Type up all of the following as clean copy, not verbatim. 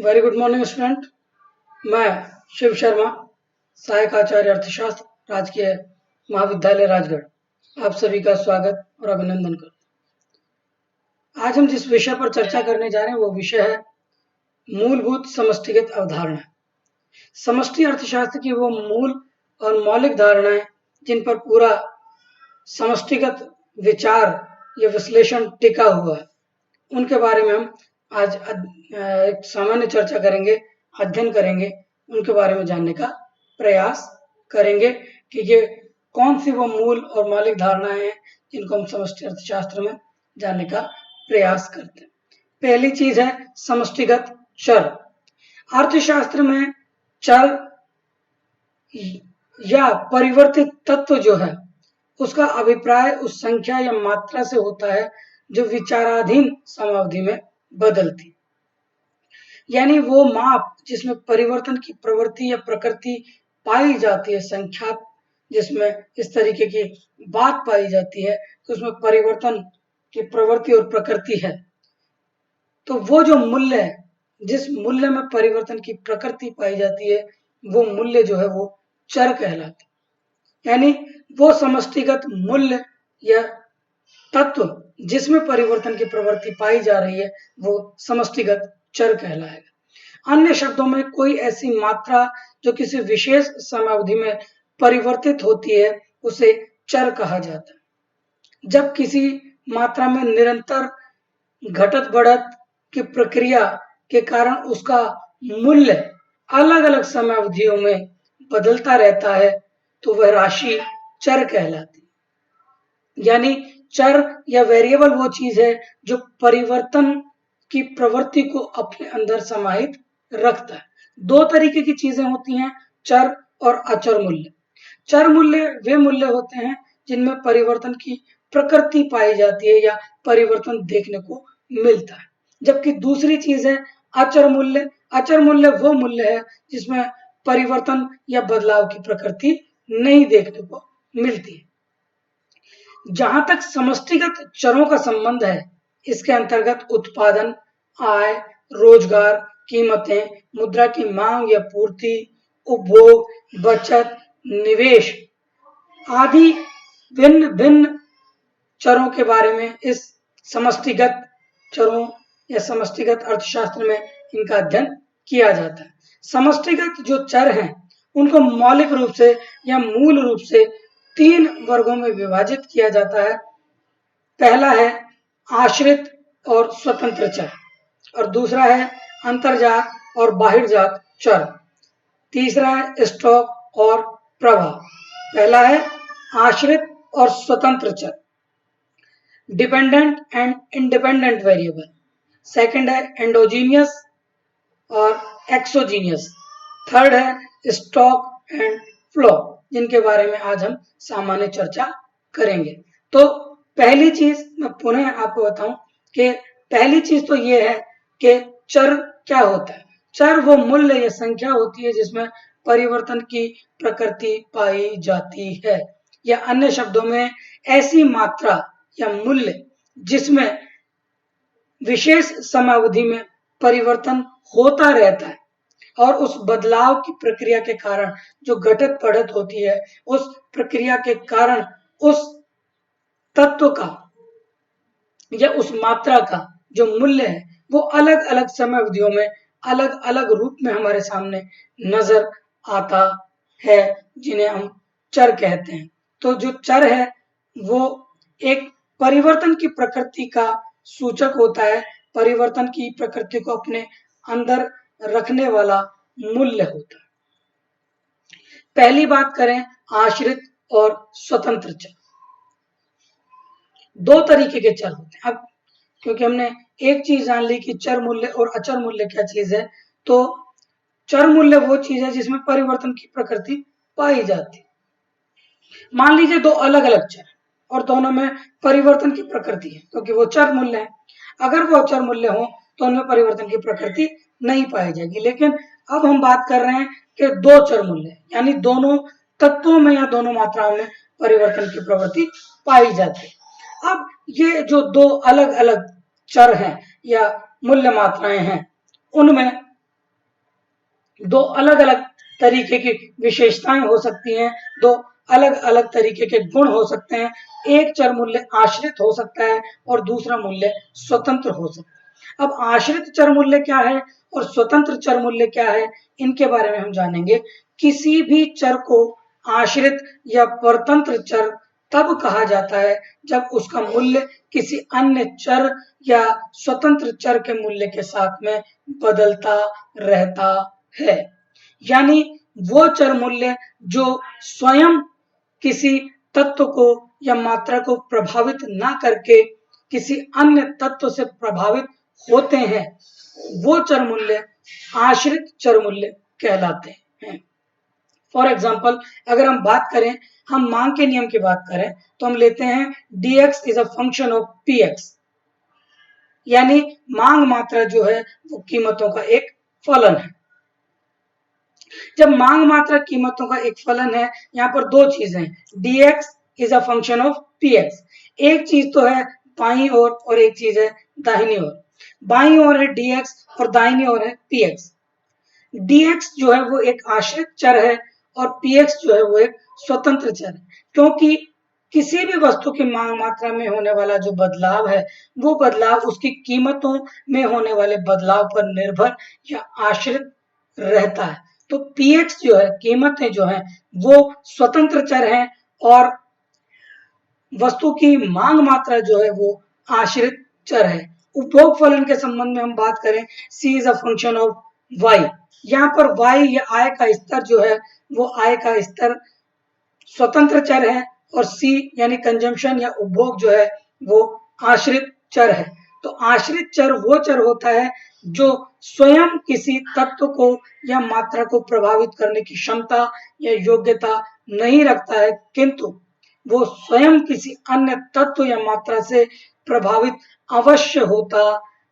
Very good morning student. मैं शिव शर्मा, सहायक आचार्य अर्थशास्त्र, राजकीय महाविद्यालय राजगढ़, आप सभी का स्वागत और अभिनंदन करता हूँ। आज हम जिस विषय पर चर्चा करने जा रहे हैं वो विषय है मूलभूत समष्टिगत अवधारणा। समष्टि अर्थशास्त्र की वो मूल और मौलिक धारणाएं जिन पर पूरा समष्टिगत विचार या विश्लेषण टिका हुआ है, उनके बारे में हम आज एक सामान्य चर्चा करेंगे, अध्ययन करेंगे, उनके बारे में जानने का प्रयास करेंगे कि ये कौन सी वो मूल और मौलिक धारणाएं हैं जिनको हम समष्टि अर्थशास्त्र में जानने का प्रयास करते हैं। पहली चीज है समष्टिगत चर। अर्थशास्त्र में चर या परिवर्तित तत्व जो है उसका अभिप्राय उस संख्या या मात्रा से होता है जो विचाराधीन समावधि में बदलती, यानी वो माप जिसमें परिवर्तन की प्रवृत्ति या प्रकृति पाई जाती है, संख्या जिसमें इस तरीके की बात पाई जाती है कि उसमें परिवर्तन की प्रवृत्ति और प्रकृति है। तो वो जो मूल्य है, जिस मूल्य में परिवर्तन की प्रकृति पाई जाती है, वो मूल्य जो है वो चर कहलाते, यानी वो समष्टिगत मूल्य या तत्व जिसमें परिवर्तन की प्रवृत्ति पाई जा रही है वो समष्टिगत चर कहलाएगा। अन्य शब्दों में कोई ऐसी मात्रा जो किसी विशेष समयावधि में परिवर्तित होती है उसे चर कहा जाता है। जब किसी मात्रा में निरंतर घटत बढ़त की प्रक्रिया के कारण उसका मूल्य अलग अलग समयावधियों में बदलता रहता है तो वह राशि चर कहलाती है। यानी चर या वेरिएबल वो चीज है जो परिवर्तन की प्रवृत्ति को अपने अंदर समाहित रखता है। दो तरीके की चीजें होती हैं, चर और अचर मूल्य। चर मूल्य वे मूल्य होते हैं जिनमें परिवर्तन की प्रकृति पाई जाती है या परिवर्तन देखने को मिलता है, जबकि दूसरी चीज है अचर मूल्य। अचर मूल्य वो मूल्य है जिसमें परिवर्तन या बदलाव की प्रकृति नहीं देखने को मिलती है। जहां तक समष्टिगत चरों का संबंध है, इसके अंतर्गत उत्पादन, आय, रोजगार, कीमतें, मुद्रा की मांग या पूर्ति, उपभोग, बचत, निवेश आदि भिन्न भिन्न चरों के बारे में इस समष्टिगत चरों या समष्टिगत अर्थशास्त्र में इनका अध्ययन किया जाता है। समष्टिगत जो चर हैं उनको मौलिक रूप से या मूल रूप से तीन वर्गों में विभाजित किया जाता है। पहला है आश्रित और स्वतंत्र चर, और दूसरा है अंतर्जात और बाहिर्जात चर, तीसरा है स्टॉक और प्रवाह। पहला है आश्रित और स्वतंत्र चर, dependent and independent variable. Second है एंडोजीनियस और एक्सोजीनियस। थर्ड है स्टॉक एंड फ्लो, जिनके बारे में आज हम सामान्य चर्चा करेंगे। तो पहली चीज मैं पुनः आपको बताऊं कि पहली चीज तो ये है कि चर क्या होता है। चर वो मूल्य या संख्या होती है जिसमें परिवर्तन की प्रकृति पाई जाती है, या अन्य शब्दों में ऐसी मात्रा या मूल्य जिसमें विशेष समयावधि में परिवर्तन होता रहता है और उस बदलाव की प्रक्रिया के कारण जो घटत बढ़त होती है, उस प्रक्रिया के कारण उस तत्व का या उस मात्रा का जो मूल्य है वो अलग अलग समय अवधियों में अलग अलग रूप में हमारे सामने नजर आता है, जिन्हें हम चर कहते हैं। तो जो चर है वो एक परिवर्तन की प्रकृति का सूचक होता है, परिवर्तन की प्रकृति को अपने अंदर रखने वाला मूल्य होता है। पहली बात करें आश्रित और स्वतंत्र चर। दो तरीके के चर होते हैं। अब क्योंकि हमने एक चीज जान ली कि चर मूल्य और अचर मूल्य क्या चीज है, तो चर मूल्य वो चीज है जिसमें परिवर्तन की प्रकृति पाई जाती है। मान लीजिए दो अलग अलग चर और दोनों में परिवर्तन की प्रकृति है, क्योंकि वो चर मूल्य है। अगर वो अचर मूल्य हो तो उनमें परिवर्तन की प्रकृति नहीं पाई जाएगी। लेकिन अब हम बात कर रहे हैं कि दो चर मूल्य, यानी दोनों तत्वों में या दोनों मात्राओं में परिवर्तन की प्रवृत्ति पाई जाती है। अब ये जो दो अलग अलग चर हैं या मूल्य मात्राएं हैं, उनमें दो अलग अलग तरीके की विशेषताएं हो सकती हैं, दो अलग अलग तरीके के गुण हो सकते हैं। एक चर मूल्य आश्रित हो सकता है और दूसरा मूल्य स्वतंत्र हो सकता है। अब आश्रित चर मूल्य क्या है और स्वतंत्र चर मूल्य क्या है, इनके बारे में हम जानेंगे। किसी भी चर को आश्रित या परतंत्र चर तब कहा जाता है जब उसका मूल्य किसी अन्य चर या स्वतंत्र चर के मूल्य के साथ में बदलता रहता है। यानी वो चर मूल्य जो स्वयं किसी तत्व को या मात्रा को प्रभावित ना करके किसी अन्य तत्व से प्रभावित होते हैं, वो चर मूल्य आश्रित चर मूल्य कहलाते हैं। फॉर एग्जाम्पल, अगर हम बात करें, हम मांग के नियम की बात करें, तो हम लेते हैं dx is a function of px, यानी मांग मात्रा जो है वो कीमतों का एक फलन है। जब मांग मात्रा कीमतों का एक फलन है, यहाँ पर दो चीजें हैं, dx is a function of px। एक चीज तो है बाईं ओर और एक चीज है दाहिनी ओर। बाईं ओर है dx और दाहिनी ओर है px। dx जो है वो एक आश्रित चर है और px जो है वो एक स्वतंत्र चर है, क्योंकि किसी भी वस्तु की मांग मात्रा में होने वाला जो बदलाव है, वो बदलाव उसकी कीमतों में होने वाले बदलाव पर निर्भर या आश्रित रहता है। तो px जो है, कीमतें जो है वो स्वतंत्र चर हैं और वस्तु की मांग मात्रा जो है वो आश्रित चर है। उपभोग फलन के संबंध में हम बात करें, c is a function of y। यहाँ पर y या आय का स्तर जो है वो आय का स्तर स्वतंत्र चर है और c यानी कंजम्पशन या उपभोग जो है वो आश्रित चर है। तो आश्रित चर वो चर होता है जो स्वयं किसी तत्व को या मात्रा को प्रभावित करने की क्षमता या योग्यता नहीं रखता है, किंतु वो स्वयं किसी अन्य तत्व या मात्रा से प्रभावित अवश्य होता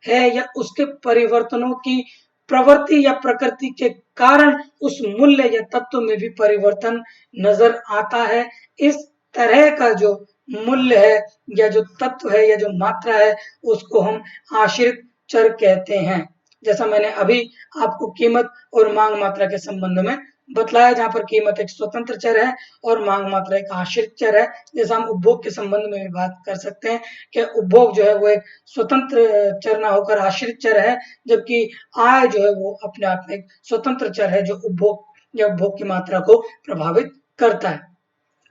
है या उसके परिवर्तनों की प्रवृत्ति या प्रकृति के कारण उस मूल्य या तत्व में भी परिवर्तन नजर आता है। इस तरह का जो मूल्य है या जो तत्व है या जो मात्रा है, उसको हम आश्रित चर कहते हैं। जैसा मैंने अभी आपको कीमत और मांग मात्रा के संबंध में बतलाया, जहां पर कीमत एक स्वतंत्र चर है और मांग मात्रा एक आश्रित चर है। जैसा हम उपभोग के संबंध में भी बात कर सकते हैं कि उपभोग जो है वो एक स्वतंत्र चर ना होकर आश्रित चर है, जबकि आय जो है वो अपने आप में एक स्वतंत्र चर है जो उपभोग या उपभोग की मात्रा को प्रभावित करता है।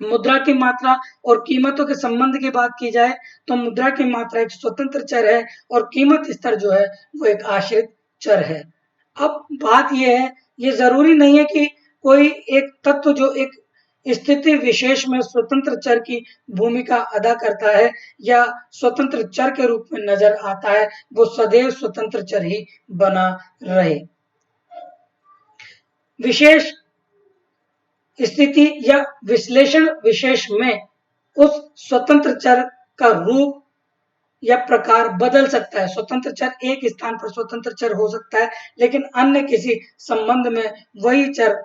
मुद्रा की मात्रा और कीमतों के संबंध की बात की जाए तो मुद्रा की मात्रा एक स्वतंत्र चर है और कीमत स्तर जो है वो एक आश्रित चर है। अब बात यह है, ये जरूरी नहीं है कि कोई एक तत्व जो एक स्थिति विशेष में स्वतंत्र चर की भूमिका अदा करता है या स्वतंत्र चर के रूप में नजर आता है, वो सदैव स्वतंत्र चर ही बना रहे। विशेष स्थिति या विश्लेषण विशेष में उस स्वतंत्र चर का रूप या प्रकार बदल सकता है। स्वतंत्र चर एक स्थान पर स्वतंत्र चर हो सकता है, लेकिन अन्य किसी संबंध में वही चर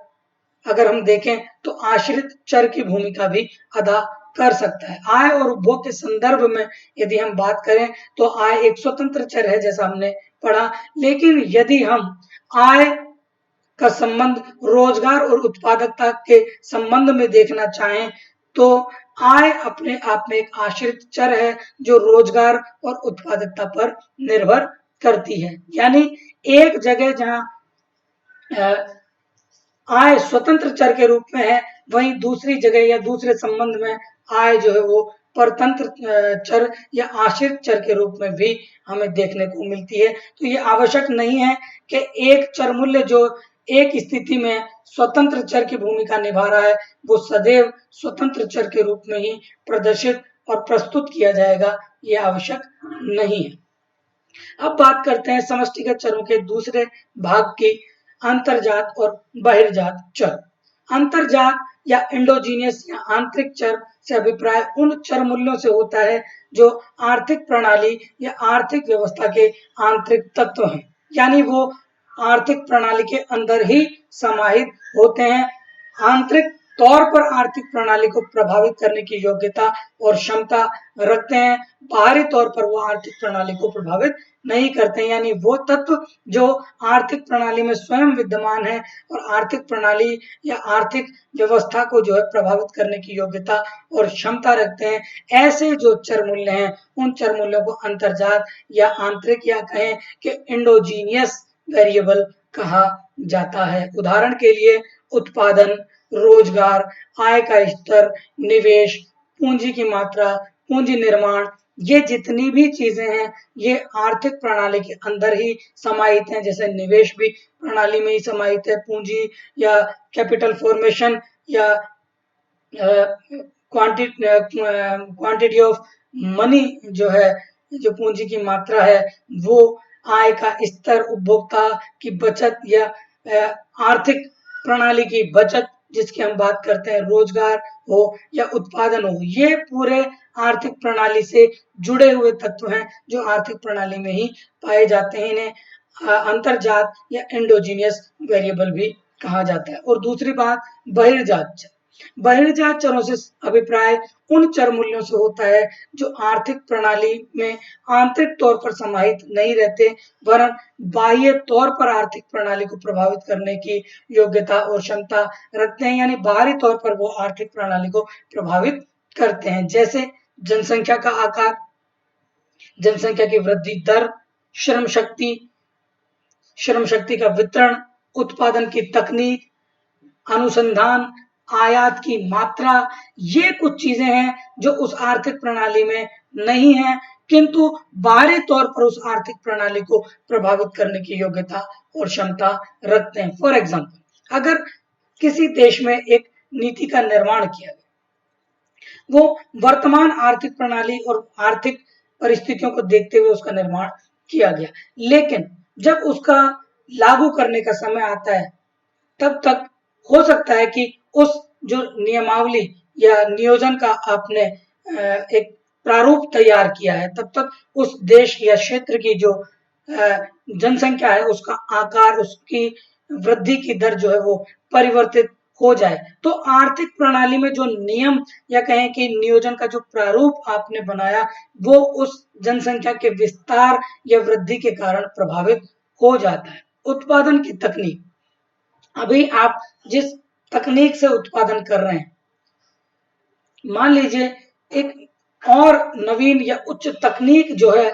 अगर हम देखें तो आश्रित चर की भूमिका भी अदा कर सकता है। आय और उपभोग के संदर्भ में यदि हम बात करें तो आय एक स्वतंत्र चर है जैसा हमने पढ़ा, लेकिन यदि हम आय का संबंध रोजगार और उत्पादकता के संबंध में देखना चाहें तो आय अपने आप में एक आश्रित चर है जो रोजगार और उत्पादकता पर निर्भर करती है। यानी एक जगह जहां आय स्वतंत्र चर के रूप में है, वहीं दूसरी जगह या दूसरे संबंध में आय जो है वो परतंत्र चर या आश्रित चर के रूप में भी हमें देखने को मिलती है। तो ये आवश्यक नहीं है कि एक चर मूल्य जो एक स्थिति में स्वतंत्र चर की भूमिका निभा रहा है, वो सदैव स्वतंत्र चर के रूप में ही प्रदर्शित और प्रस्तुत किया जाएगा, ये आवश्यक नहीं है। अब बात करते हैं समष्टिगत चरों के दूसरे भाग की, अंतर्जात और बहिर्जात चर। अंतर्जात या एंडोजीनियस या आंतरिक चर से अभिप्राय उन चर मूल्यों से होता है जो आर्थिक प्रणाली या आर्थिक व्यवस्था के आंतरिक तत्व हैं, यानी वो आर्थिक प्रणाली के अंदर ही समाहित होते हैं। आंतरिक तौर पर आर्थिक प्रणाली को प्रभावित करने की योग्यता और क्षमता रखते हैं, बाहरी तौर पर वो आर्थिक प्रणाली को प्रभावित नहीं करते हैं। यानी वो तत्व जो आर्थिक प्रणाली में स्वयं विद्यमान है और आर्थिक प्रणाली या आर्थिक व्यवस्था को जो है प्रभावित करने की योग्यता और क्षमता रखते हैं, ऐसे जो चर मूल्य हैं उन चर मूल्यों को अंतर्जात या आंतरिक या कहें कि एंडोजीनियस वेरिएबल कहा जाता है। उदाहरण के लिए उत्पादन, रोजगार, आय का स्तर, निवेश, पूंजी की मात्रा, पूंजी निर्माण, ये जितनी भी चीजें हैं ये आर्थिक प्रणाली के अंदर ही समाहित हैं। जैसे निवेश भी प्रणाली में ही समाहित है, पूंजी या कैपिटल फॉर्मेशन या क्वांटिटी ऑफ मनी जो है, जो पूंजी की मात्रा है, वो आय का स्तर, उपभोक्ता की बचत या आर्थिक प्रणाली की बचत जिसकी हम बात करते हैं, रोजगार हो या उत्पादन हो, ये पूरे आर्थिक प्रणाली से जुड़े हुए तत्व हैं जो आर्थिक प्रणाली में ही पाए जाते हैं। इन्हें अंतर्जात या एंडोजीनियस वेरिएबल भी कहा जाता है। और दूसरी बात, बहिर्जात चर। बहिर्जात चरों से अभिप्राय उन चर मूल्यों से होता है जो आर्थिक प्रणाली में आंतरिक तौर पर समाहित नहीं रहते, वरन बाह्य तौर पर आर्थिक प्रणाली को प्रभावित करने की योग्यता और क्षमता रखते हैं। यानी बाहरी तौर पर वो आर्थिक प्रणाली को प्रभावित करते हैं। जैसे जनसंख्या का आकार, जनसंख्या की वृद्धि दर, श्रम शक्ति का वितरण, उत्पादन की तकनीक, अनुसंधान, आयात की मात्रा, ये कुछ चीजें हैं जो उस आर्थिक प्रणाली में नहीं है किंतु बाहरी तौर पर उस आर्थिक प्रणाली को प्रभावित करने की योग्यता और क्षमता रखते हैं। फॉर एग्जाम्पल, अगर किसी देश में एक नीति का निर्माण किया गया, वो वर्तमान आर्थिक प्रणाली और आर्थिक परिस्थितियों को देखते हुए उसका निर्माण किया गया, लेकिन जब उसका लागू करने का समय आता है तब तक हो सकता है कि उस जो नियमावली या नियोजन का आपने एक प्रारूप तैयार किया है, तब तक उस देश या क्षेत्र की जो जनसंख्या है उसका आकार, उसकी वृद्धि की दर जो है वो परिवर्तित हो जाए। तो आर्थिक प्रणाली में जो नियम या कहें कि नियोजन का जो प्रारूप आपने बनाया वो उस जनसंख्या के विस्तार या वृद्धि के कारण प्रभावित हो जाता है। उत्पादन की तकनीक, अभी आप जिस तकनीक से उत्पादन कर रहे हैं, मान लीजिए एक और नवीन या उच्च तकनीक जो है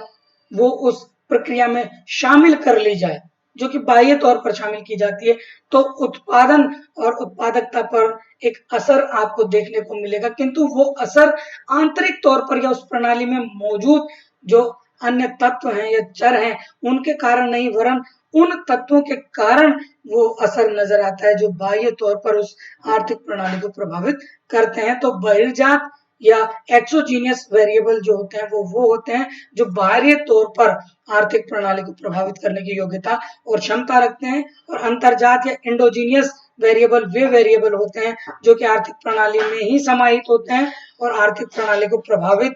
वो उस प्रक्रिया में शामिल कर ली जाए, जो कि बाह्य तौर पर शामिल की जाती है, तो उत्पादन और उत्पादकता पर एक असर आपको देखने को मिलेगा, किंतु वो असर आंतरिक तौर पर या उस प्रणाली में मौजूद जो अन्य तत्व हैं या चर हैं उनके कारण नहीं, वरन उन तत्वों के कारण वो असर नजर आता है जो बाह्य तौर पर उस आर्थिक प्रणाली को प्रभावित करते हैं। तो बहिर्जात या एक्सोजीनियस वेरिएबल जो होते हैं वो होते हैं जो बाहरी तौर पर आर्थिक प्रणाली को प्रभावित करने की योग्यता और क्षमता रखते हैं, और अंतर्जात या एंडोजीनियस वेरिएबल वे वेरिएबल होते हैं जो कि आर्थिक प्रणाली में ही समाहित होते हैं और आर्थिक प्रणाली को प्रभावित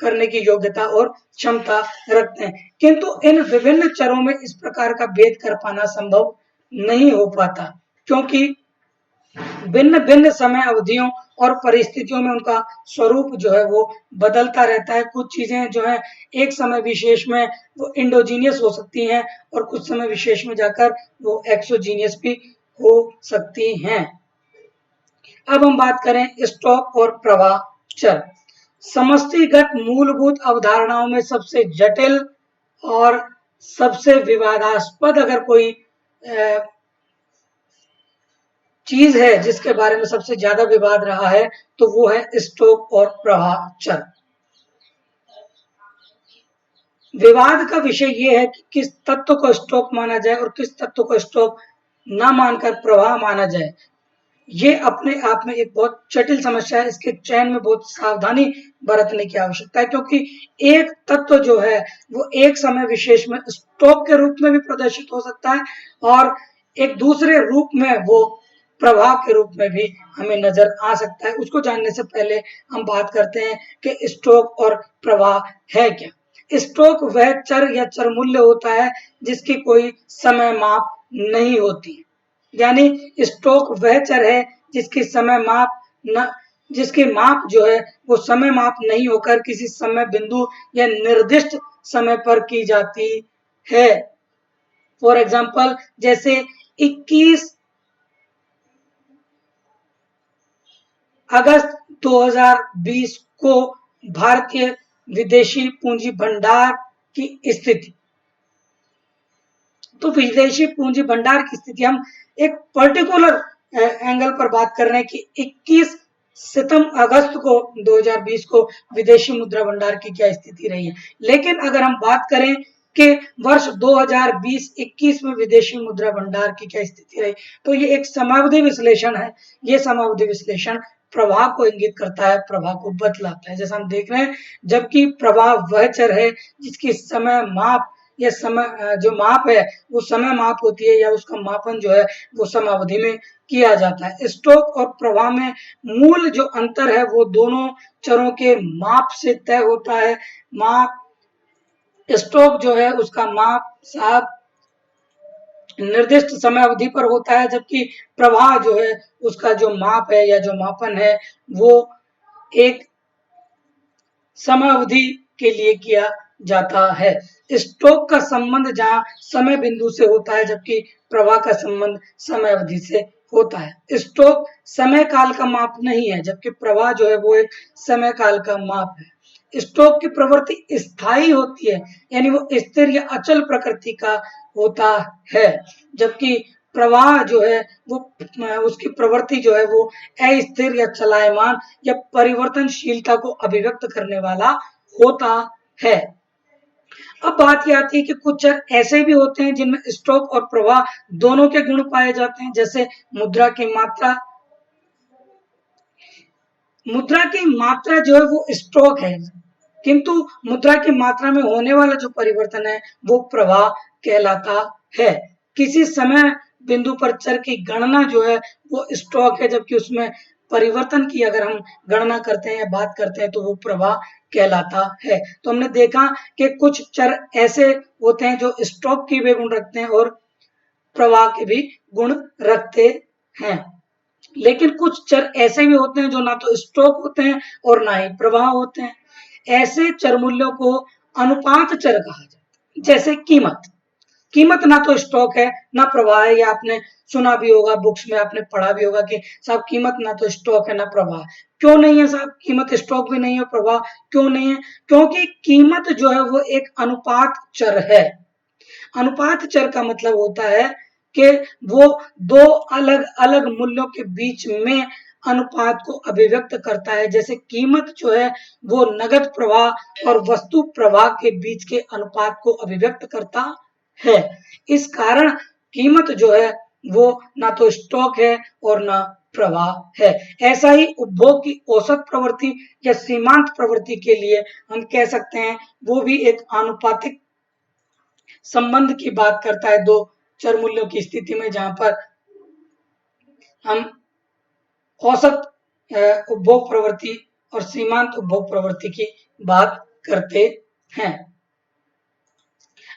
करने की योग्यता और क्षमता रखते हैं। किंतु इन विभिन्न चरों में इस प्रकार का भेद कर पाना संभव नहीं हो पाता, क्योंकि भिन्न भिन्न समय अवधियों और परिस्थितियों में उनका स्वरूप जो है वो बदलता रहता है। कुछ चीजें जो है एक समय विशेष में वो इंडोजीनियस हो सकती हैं और कुछ समय विशेष में जाकर वो एक्सोजीनियस भी हो सकती हैं। अब हम बात करें स्टॉक और प्रवाह चर। समष्टिगत मूलभूत अवधारणाओं में सबसे जटिल और सबसे विवादास्पद अगर कोई चीज है जिसके बारे में सबसे ज्यादा विवाद रहा है तो वो है स्टॉक और प्रवाह चर। विवाद का विषय ये है कि किस तत्व को स्टॉक माना जाए और किस तत्व को स्टॉक ना मानकर प्रवाह माना जाए। ये अपने आप में एक बहुत जटिल समस्या है, इसके चयन में बहुत सावधानी बरतने की आवश्यकता है, क्योंकि एक तत्व जो है वो एक समय विशेष में स्टॉक के रूप में भी प्रदर्शित हो सकता है और एक दूसरे रूप में वो प्रवाह के रूप में भी हमें नजर आ सकता है। उसको जानने से पहले हम बात करते हैं कि स्टॉक और प्रवाह है क्या। स्टॉक वह चर या चर मूल्य होता है जिसकी कोई समय माप नहीं होती, यानी स्टॉक वह चर है जिसके समय माप न जिसके माप जो है वो समय माप नहीं होकर किसी समय बिंदु या निर्दिष्ट समय पर की जाती है। फॉर एग्जाम्पल जैसे 21 अगस्त 2020 को भारतीय विदेशी पूंजी भंडार की स्थिति। तो विदेशी पूंजी भंडार की स्थिति हम एक पर्टिकुलर एंगल पर बात कर रहे हैं कि 21 अगस्त को 2020 को विदेशी मुद्रा भंडार की क्या स्थिति रही है। लेकिन अगर हम बात करें कि वर्ष 2020-21 में विदेशी मुद्रा भंडार की क्या स्थिति रही, तो ये एक समयावधि विश्लेषण है। ये समयावधि विश्लेषण प्रवाह को इंगित करता है, प्रवाह को बतलाता है। जैसा हम देख रहे हैं, जबकि प्रवाह वह चर है जिसकी समय माप या समय जो माप है वो समय माप होती है या उसका मापन जो है वो समयावधि में किया जाता है। स्टॉक और प्रवाह में मूल जो अंतर है वो दोनों चरों के माप से तय होता है। माप स्टॉक जो है उसका माप साहब निर्दिष्ट समय अवधि पर होता है, जबकि प्रवाह जो है उसका जो माप है या जो मापन है वो एक समय अवधि के लिए किया जाता है। स्टॉक का संबंध जहां समय बिंदु से होता है, जबकि प्रवाह का संबंध समय अवधि से होता है। स्टॉक समय काल का माप नहीं है, जबकि प्रवाह जो है वो एक समय काल का माप है। स्टॉक की प्रवृत्ति स्थायी होती है, यानी वो स्थिर या अचल प्रकृति का होता है, जबकि प्रवाह जो है वो उसकी प्रवृत्ति जो है वो अस्थिर या चलायमान या परिवर्तनशीलता को अभिव्यक्त करने वाला होता है। अब बात यह आती है कि कुछ चर ऐसे भी होते हैं जिनमें स्टॉक और प्रवाह दोनों के गुण पाए जाते हैं, जैसे मुद्रा की मात्रा। मुद्रा की मात्रा जो है वो स्टॉक है, किंतु मुद्रा की मात्रा में होने वाला जो परिवर्तन है वो प्रवाह कहलाता है। किसी समय बिंदु पर चर की गणना जो है वो स्टॉक है, जबकि उसमें परिवर्तन की अगर हम गणना करते हैं या बात करते हैं तो वो प्रवाह कहलाता है। तो हमने देखा कि कुछ चर ऐसे होते हैं जो स्टॉक के भी गुण रखते हैं और प्रवाह के भी गुण रखते हैं। लेकिन कुछ चर ऐसे भी होते हैं जो ना तो स्टॉक होते हैं और ना ही प्रवाह होते हैं। ऐसे चर मूल्यों को अनुपात चर कहा जाता है। जैसे कीमत। कीमत ना तो स्टॉक है ना प्रवाह है, या आपने सुना भी होगा, बुक्स में आपने पढ़ा भी होगा कि साहब कीमत ना तो स्टॉक है ना प्रवाह। क्यों नहीं है साहब? कीमत स्टॉक भी नहीं है, प्रवाह क्यों नहीं है? क्योंकि कीमत जो है वो एक अनुपात चर है। अनुपात चर का मतलब होता है कि वो दो अलग अलग मूल्यों के बीच में अनुपात को अभिव्यक्त करता है। जैसे कीमत जो है वो नगद प्रवाह और वस्तु प्रवाह के बीच के अनुपात को अभिव्यक्त करता है। इस कारण कीमत जो है वो ना तो स्टॉक है और ना प्रवाह है। ऐसा ही उपभोग की औसत प्रवृत्ति या सीमांत प्रवृत्ति के लिए हम कह सकते हैं वो भी एक आनुपातिक संबंध की बात करता है दो चर मूल्यों की स्थिति में, जहां पर हम औसत उपभोग प्रवृत्ति और सीमांत उपभोग प्रवृत्ति की बात करते हैं।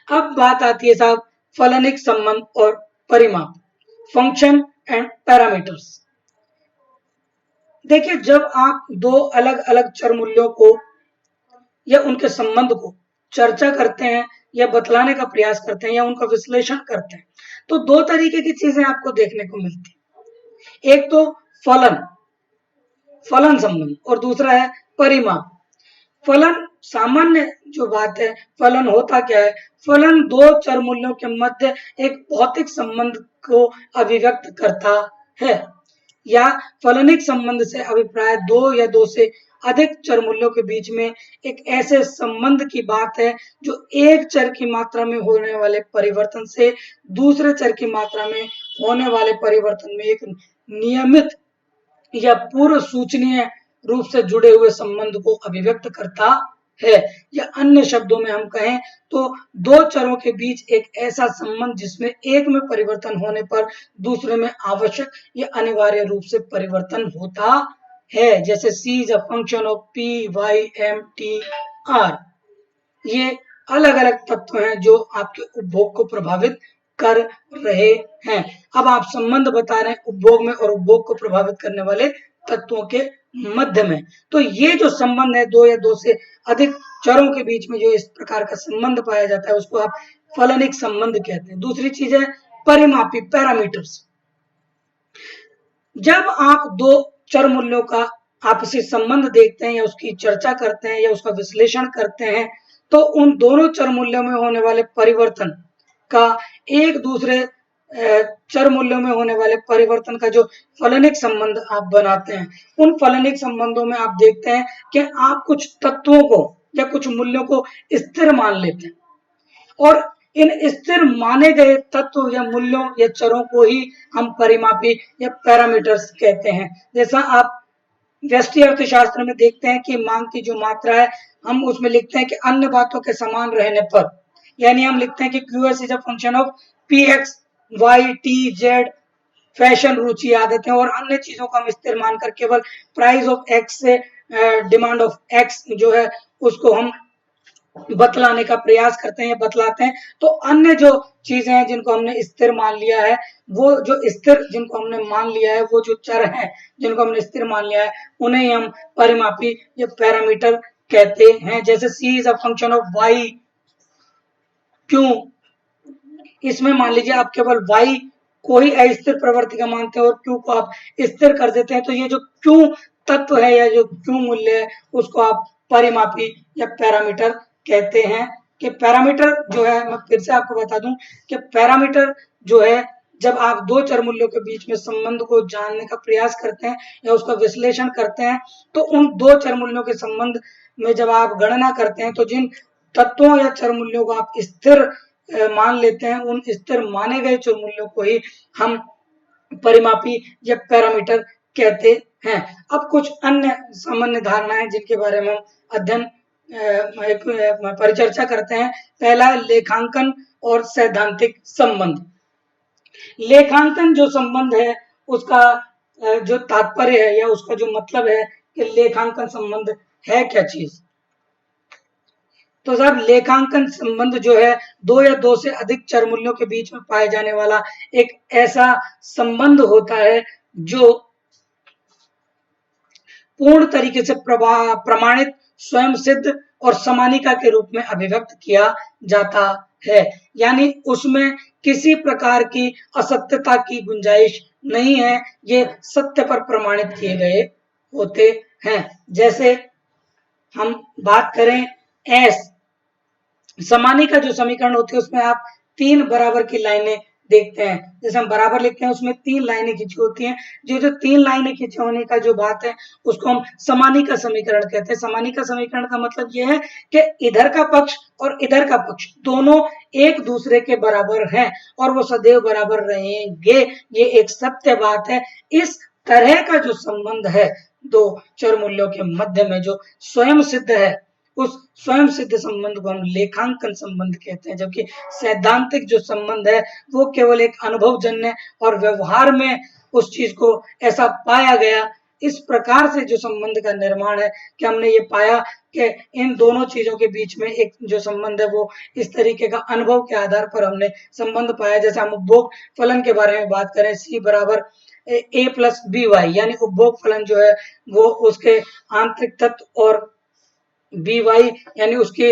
अब बात आती है साहब फलनिक संबंध और परिमाप, फंक्शन एंड पैरामीटर्स। देखिए, जब आप दो अलग अलग चर मूल्यों को या उनके संबंध को चर्चा करते हैं या बतलाने का प्रयास करते हैं या उनका विश्लेषण करते हैं, तो दो तरीके की चीजें आपको देखने को मिलती है। एक तो फलन संबंध और दूसरा है परिमाप। फलन सामान्य जो बात है, फलन होता क्या है? फलन दो चर मूल्यों के मध्य एक भौतिक संबंध को अभिव्यक्त करता है, या फलनिक संबंध से अभिप्राय दो या दो से अधिक चर मूल्यों के बीच में एक ऐसे संबंध की बात है जो एक चर की मात्रा में होने वाले परिवर्तन से दूसरे चर की मात्रा में होने वाले परिवर्तन में एक नियमित या पूर्व सूचनीय रूप से जुड़े हुए संबंध को अभिव्यक्त करता है। या अन्य शब्दों में हम कहें तो दो चरों के बीच एक ऐसा संबंध जिसमें एक में परिवर्तन होने पर दूसरे में आवश्यक या अनिवार्य रूप से परिवर्तन होता है। जैसे C is a function of P, Y, M, T, R। ये अलग अलग तत्व हैं जो आपके उपभोग को प्रभावित कर रहे हैं। अब आप संबंध बता रहे हैं उपभोग में और उपभोग को प्रभावित करने वाले तत्वों के मध्य में। तो ये जो संबंध है दो या दो से अधिक चरों के बीच में जो इस प्रकार का संबंध पाया जाता है उसको आप फलनिक संबंध कहते हैं। दूसरी चीज है परिमापी, पैरामीटर्स। जब आप दो चर मूल्यों का आपसी संबंध देखते हैं या उसकी चर्चा करते हैं या उसका विश्लेषण करते हैं तो उन दोनों चर मूल्यों में होने वाले परिवर्तन का एक दूसरे चर मूल्यों में होने वाले परिवर्तन का जो फलनिक संबंध आप बनाते हैं, उन फलनिक संबंधों में आप देखते हैं कि आप कुछ तत्वों को या कुछ मूल्यों को स्थिर मान लेते हैं और इन स्थिर माने गए तत्व या मूल्यों या चरों को ही हम परिमापी या पैरामीटर्स कहते हैं। जैसा आप व्यष्टि अर्थशास्त्र में देखते हैं कि मांग की जो मात्रा है हम उसमें लिखते हैं कि अन्य बातों के समान रहने पर, यानी हम लिखते हैं कि QS is a function of PX, Y, T, Z, fashion, रुचि, आदतें और अन्य चीजों को हम स्थिर मानकर केवल प्राइस ऑफ X से डिमांड ऑफ X जो है उसको हम बतलाने का प्रयास करते हैं या बतलाते हैं। तो अन्य जो चीजें हैं जिनको हमने स्थिर मान लिया है, वो जो स्थिर जिनको हमने मान लिया है, वो जो चर हैं जिनको हमने स्थिर मान लिया है, उन्हें हम परिमापी या पैरामीटर कहते हैं। जैसे C is a function of Y, क्यों, इसमें मान लीजिए आप केवल Y को ही अस्थिर प्रवृत्ति का मानते हैं और Q को आप स्थिर कर देते हैं, तो ये जो Q तत्व है या जो Q मूल्य है उसको आप परिमापी या पैरामीटर कहते हैं। कि पैरामीटर जो है, मैं फिर से आपको बता दूं कि पैरामीटर जो है जब आप दो चर मूल्यों के बीच में संबंध को जानने का प्रयास करते हैं या उसका विश्लेषण करते हैं तो उन दो चर मूल्यों के संबंध में जब आप गणना करते हैं तो जिन तत्वों या चर मूल्यों को आप स्थिर मान लेते हैं उन स्थिर माने गए चर मूल्यों को ही हम परिमापी या पैरामीटर कहते हैं। अब कुछ अन्य सामान्य धारणाएं जिनके बारे में हम अध्ययन परिचर्चा करते हैं। पहला लेखांकन और सैद्धांतिक संबंध। लेखांकन जो संबंध है उसका जो तात्पर्य है या उसका जो मतलब है कि लेखांकन संबंध है क्या चीज। तो साहब लेखांकन संबंध जो है दो या दो से अधिक चर मूल्यों के बीच में पाए जाने वाला एक ऐसा संबंध होता है जो पूर्ण तरीके से प्रमाणित, स्वयं सिद्ध और समानिका के रूप में अभिव्यक्त किया जाता है। यानी उसमें किसी प्रकार की असत्यता की गुंजाइश नहीं है, ये सत्य पर प्रमाणित किए गए होते हैं। जैसे हम बात करें एस समानिका जो समीकरण होती है उसमें आप तीन बराबर की लाइनें देखते हैं। जैसे हम बराबर लिखते हैं उसमें तीन लाइनें खींची होती हैं। जो तीन लाइनें खींचे होने का जो बात है उसको हम समानिका समीकरण कहते हैं। समानिका समीकरण का मतलब यह है कि इधर का पक्ष और इधर का पक्ष दोनों एक दूसरे के बराबर हैं और वो सदैव बराबर रहेंगे, ये एक सत्य बात है। इस तरह का जो संबंध है दो चर मूल्यों के मध्य में जो स्वयं सिद्ध है उस स्वयं सिद्ध संबंध को हम लेखांकन संबंध कहते हैं। जबकि सैद्धांतिक जो संबंध है वो केवल एक अनुभवजन्य और व्यवहार में उस चीज को ऐसा पाया गया, इस प्रकार से जो संबंध का निर्माण है कि हमने ये पाया कि इन दोनों चीजों के बीच में एक जो संबंध है वो इस तरीके का अनुभव के आधार पर हमने संबंध पाया। जैसे हम उपभोग फलन के बारे में बात करें, C बराबर A+BY, यानी उपभोग फलन जो है वो उसके आंतरिक तत्व और BY यानी उसके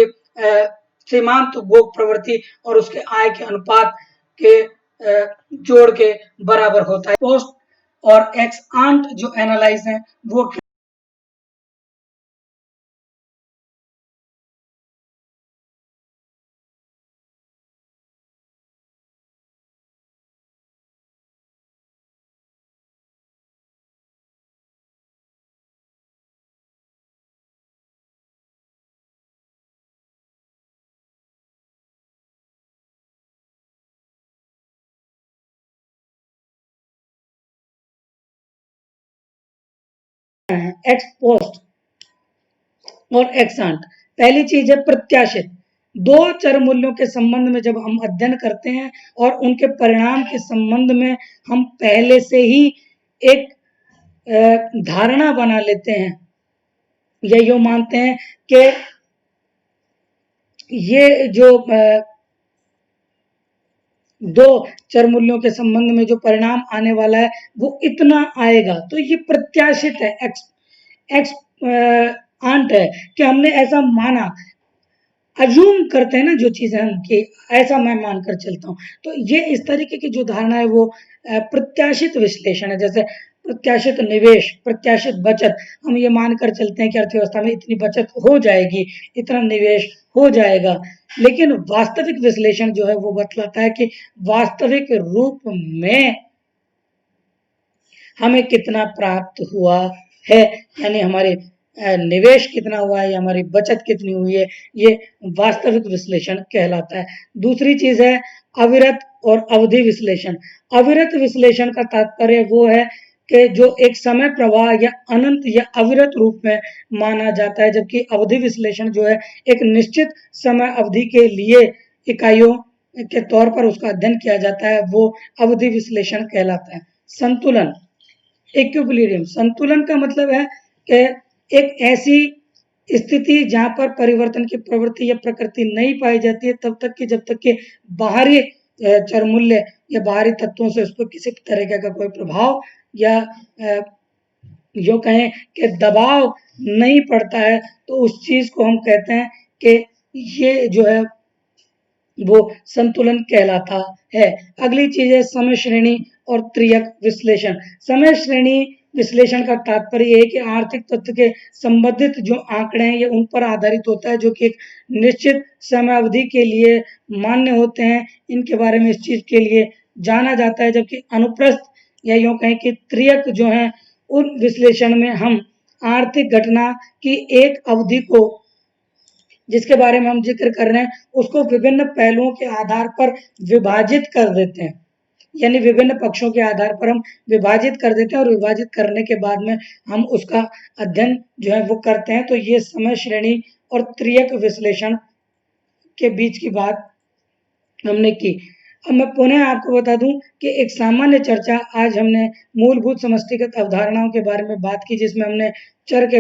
सीमांत उपभोग प्रवृत्ति और उसके आय के अनुपात के जोड़ के बराबर होता है। पोस्ट और एक्स आंट जो एनालाइज है वो एक्स पोस्ट और एक्स आंट। पहली चीज है प्रत्याशित। दो चर मूल्यों के संबंध में जब हम अध्ययन करते हैं और उनके परिणाम के संबंध में हम पहले से ही एक धारणा बना लेते हैं या यो मानते हैं कि ये जो दो चर मूल्यों के संबंध में जो परिणाम आने वाला है वो इतना आएगा। तो ये प्रत्याशित है, एक्स आंट है कि हमने ऐसा माना, अज्यूम करते हैं ना जो चीजें हम कि ऐसा मैं मानकर चलता हूँ। तो ये इस तरीके की जो धारणा है वो प्रत्याशित विश्लेषण है। जैसे प्रत्याशित निवेश, प्रत्याशित बचत, हम ये मानकर चलते हैं कि अर्थव्यवस्था में इतनी बचत हो जाएगी, इतना निवेश हो जाएगा। लेकिन वास्तविक विश्लेषण जो है वो बतलाता है कि वास्तविक रूप में हमें कितना प्राप्त हुआ है, यानी हमारे निवेश कितना हुआ है या हमारी बचत कितनी हुई है, ये वास्तविक विश्लेषण कहलाता है। दूसरी चीज है अविरत और अवधि विश्लेषण। अविरत विश्लेषण का तात्पर्य वो है कि जो एक समय प्रवाह या अनंत या अविरत रूप में माना जाता है, जबकि अवधि विश्लेषण जो है एक निश्चित समय अवधि के लिए इकाइयों के तौर पर उसका अध्ययन किया जाता है, वो अवधि विश्लेषण कहलाता है। संतुलन, इक्विलिब्रियम, संतुलन का मतलब है कि एक ऐसी स्थिति जहां पर परिवर्तन की प्रवृत्ति या प्रकृति नहीं पाई जाती है तब तक कि जब तक कि बाहरी चर मूल्य या बाहरी तत्वों से उस पर किसी तरीके का कोई प्रभाव या यो कहें कि दबाव नहीं पड़ता है, तो उस चीज को हम कहते हैं कि ये जो है वो संतुलन कहलाता है। अगली चीज है समय श्रेणी और त्रियक विश्लेषण। समय श्रेणी विश्लेषण का तात्पर्य है कि आर्थिक तथ्य के संबंधित जो आंकड़े हैं ये उन पर आधारित होता है जो कि एक निश्चित समय अवधि के लिए मान्य होते हैं, इनके बारे में इस चीज के लिए जाना जाता है। जबकि अनुप्रस्थ या यूं कहें कि त्रियक जो है उन विश्लेषण में हम आर्थिक घटना की एक अवधि को जिसके बारे में हम जिक्र कर रहे हैं उसको विभिन्न पहलुओं के आधार पर विभाजित कर देते हैं, यानी विभिन्न पक्षों के आधार पर हम विभाजित कर देते हैं और विभाजित करने के बाद में हम उसका अध्ययन जो है वो करते हैं। तो ये समय श्रेणी और त्रियक विश्लेषण के बीच की बात हमने की। अब मैं पुनः आपको बता दूं कि एक सामान्य चर्चा, आज हमने मूलभूत समष्टिगत अवधारणाओं के बारे में बात की जिसमें हमने चर के